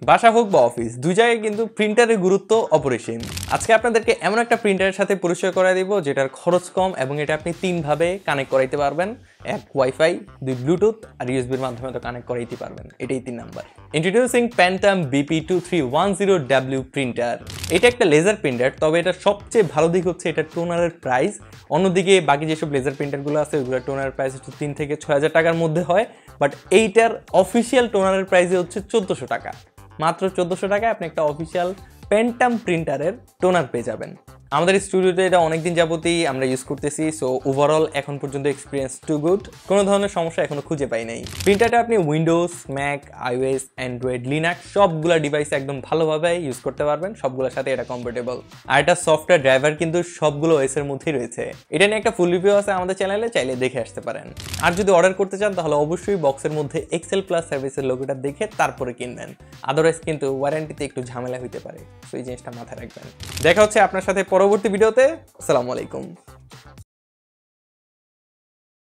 বাসা হোক বা অফিস দুই জায়গায় কিন্তু প্রিন্টারের গুরুত্ব অপরিসীম। আজকে আপনাদেরকে এমন একটা প্রিন্টারের সাথে পরিচয় করাই দিব যেটার খরচ কম এবং এটা আপনি 3 ভাবে কানেক্ট করাইতে পারবেন। এক ওয়াইফাই, 2 ব্লুটুথ আর ইউএসবির মাধ্যমে তো কানেক্ট করাইতে পারবেন। এটাই 3 number. Introducing Pantum BP2310W printer. এটা একটা লেজার প্রিন্টার, তবে এটা সবচেয়ে ভালো দিক হচ্ছে এটা টোনারের প্রাইস। অন্যদিকে বাকি যেসব লেজার প্রিন্টারগুলো আছে ওইগুলো টোনারের প্রাইস হচ্ছে 3 থেকে 6,000 টাকার মধ্যে হয়, বাট এইটার অফিসিয়াল টোনারের প্রাইসে হচ্ছে 1400 টাকা। মাত্র 1400 টাকায় আপনি একটা অফিসিয়াল প্যান্টাম প্রিন্টারের টোনার পেয়ে যাবেন। আমাদের স্টুডিওতে এটা অনেকদিন যাবতই আমরা ইউজ করতেছি, সো ওভারঅল এখন পর্যন্ত এক্সপিরিয়েন্স টু গুড, কোনো ধরনের সমস্যা এখনো খুঁজে পাই নাই। প্রিন্টারটা আপনি Windows, Mac, iOS, Android, Linux সবগুলা ডিভাইসে একদম ভালোভাবে ইউজ করতে পারবেন, সবগুলোর সাথে এটা কমফোর্টেবল। আর এটা সফটওয়্যার ড্রাইভার কিন্তু সবগুলো ওএস এর মধ্যেই রয়েছে। এটা নিয়ে একটা ফুল রিভিউ আছে আমাদের চ্যানেলে, চাইলে দেখে আসতে পারেন। আর যদি অর্ডার করতে চান তাহলে অবশ্যই বক্সের মধ্যে এক্সেল প্লাস সার্ভিসের লোগোটা দেখে তারপরে কিনবেন, আদারওয়াইজ কিন্তু ওয়ারেন্টিতে একটু ঝামেলা হইতে পারে, সো এই জিনিসটা মাথায় রাখবেন। দেখা হচ্ছে আপনার সাথে পরবর্তী ভিডিওতে। আসসালামু আলাইকুম।